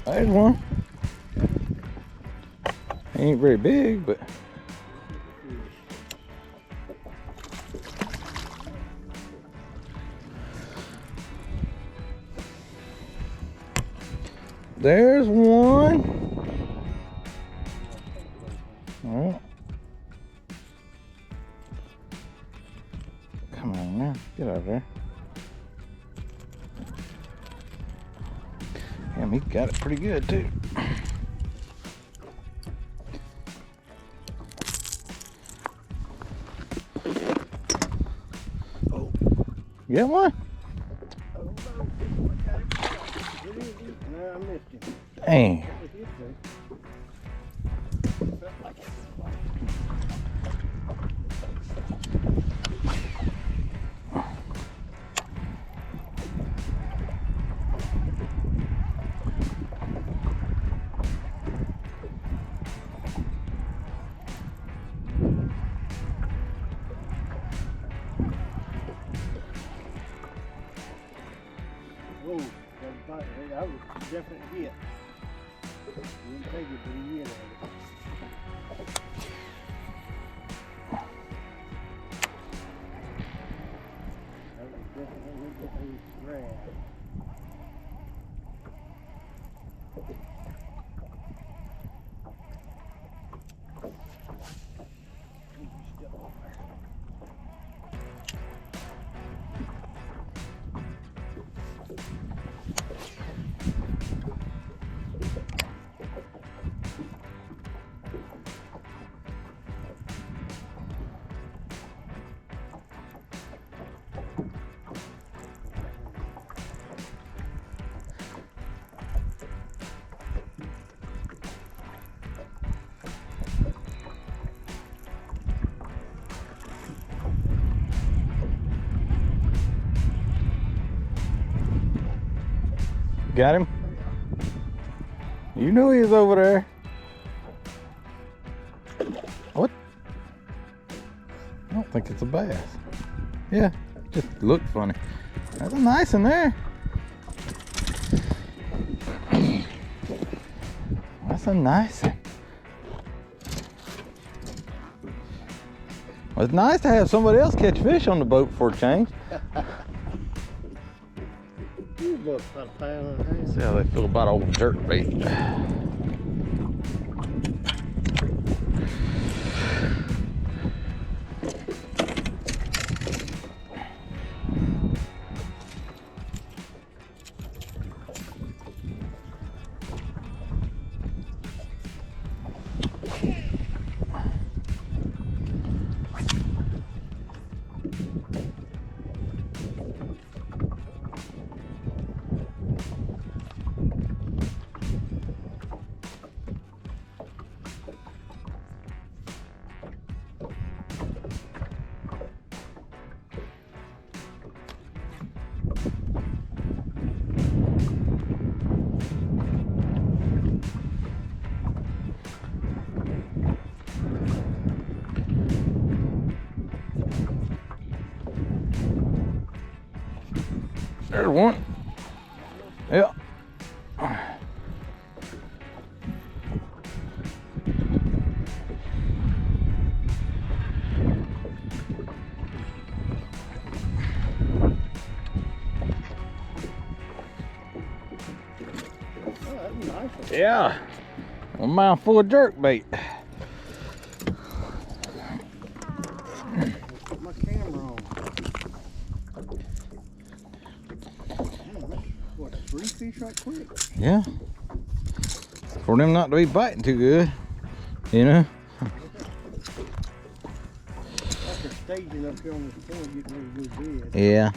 There's one. He ain't very big, but there's one. All right. Come on now, get out of there. Damn, he got it pretty good too. Oh, you got one? No, I missed him. Dang. Whoa, that was definitely hit. You didn't take it, but he hit at it. That was definitely a grab. Got him? You knew he was over there. What? I don't think it's a bass. Yeah, just looked funny. That's a nice one there. That's a nice one. Well, it's nice to have somebody else catch fish on the boat for a change. About a pound and a half. See how they feel about old jerk bait. There's one. Yeah. Oh, that's a nice one. Yeah. A mouthful of jerk bait. Put my camera on. What, 3 fish right quick? Yeah. For them not to be biting too good, you know. After staging up here on this point, getting ready to go bed. Yeah.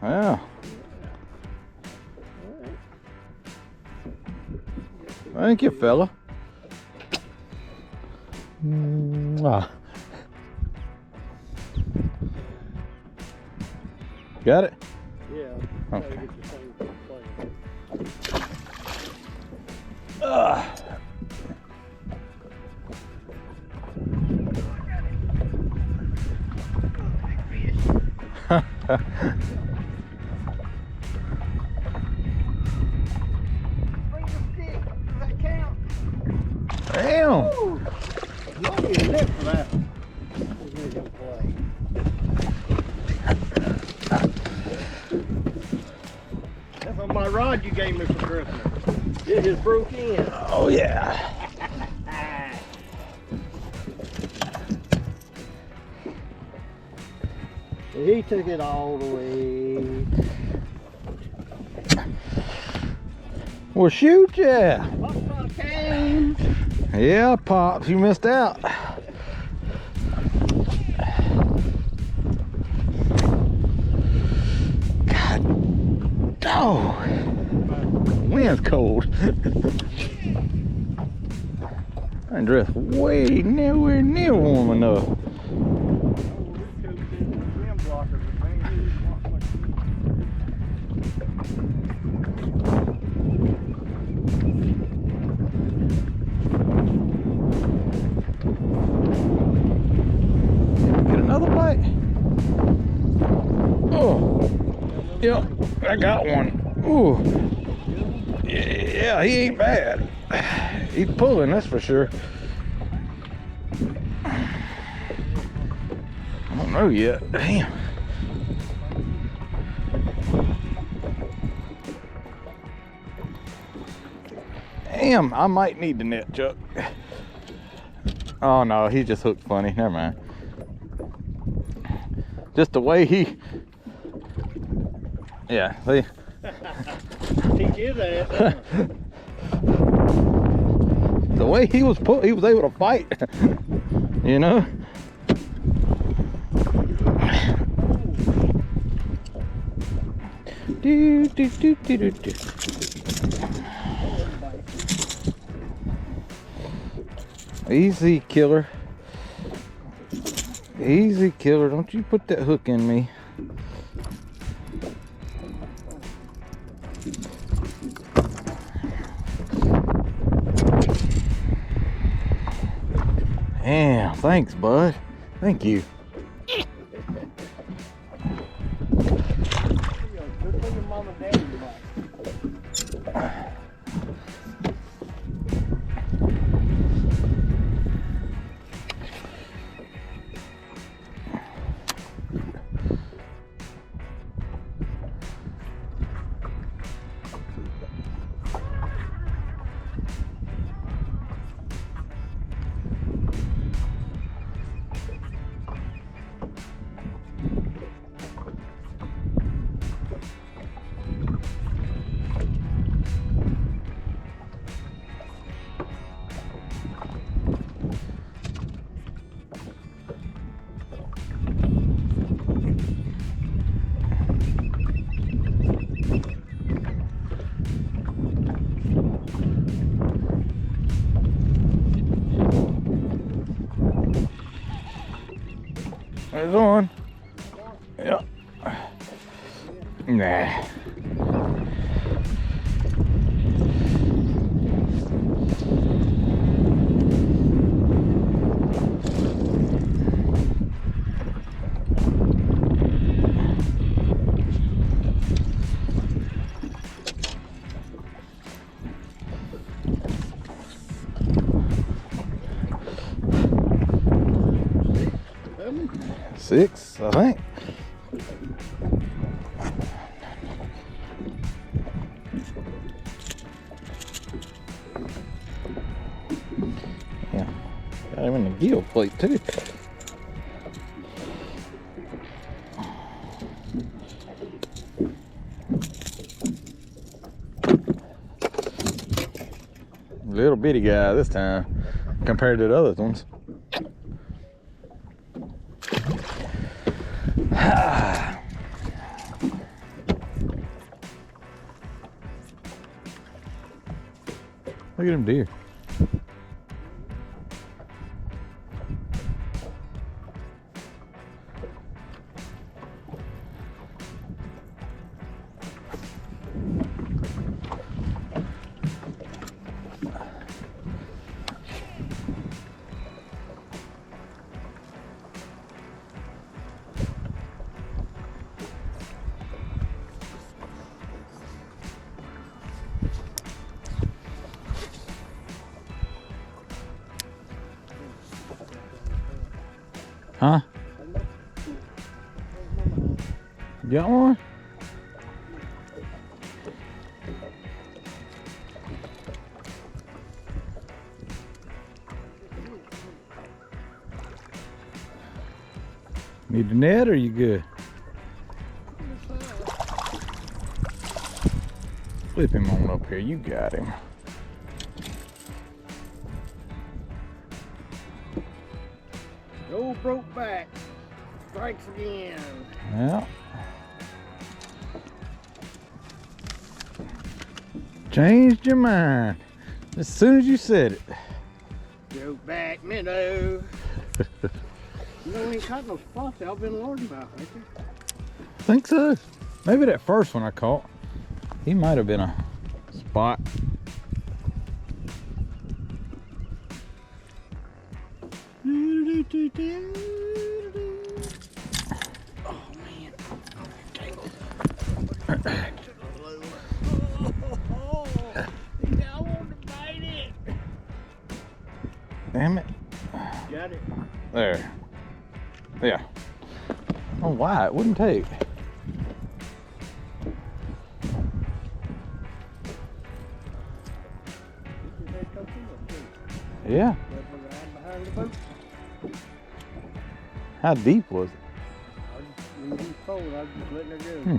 Yeah. Thank you, fella. Mwah. Got it? Yeah. Okay. Gotta get the thing playing. Bring the stick. Does that count? Damn. Woo! You want me to lift for that one. Here's your play. That's on my rod you gave me for Christmas. It just broke in. Oh yeah. He took it all the way. Well, shoot ya. Pop came. Yeah, Pops, you missed out. God, oh, wind's cold. I'm dressed way nowhere near warm enough. Get another bite. Oh, yep, I got one. Ooh, yeah, he ain't bad. He's pulling, that's for sure. I don't know yet. Damn. Damn, I might need the net, Chuck. Oh no, he just hooked funny. Never mind. Just the way he. Yeah, see. Teach you that. The way he was able to fight. You know. Do, do, do, do, do, do. Easy, killer. Easy, killer. Don't you put that hook in me. Damn, thanks, bud. Thank you. It's on. Yeah. Nah. Six, I think. Yeah, got him in the gill plate too. Little bitty guy this time compared to the other ones. Look at them deer. Huh? Got one? Need a net or you good? Flip him on up here. You got him. The old broke back strikes again. Yeah. Changed your mind as soon as you said it. Broke back minnow. You don't ain't caught no spots I've been learning about, ain't you? Think so. Maybe that first one I caught. He might have been a spot. Oh man. I want to bite it. Damn it. Got it. There. Yeah. Oh, why? It wouldn't take. Yeah. How deep was it? When he's cold, I was just letting her go. Hmm.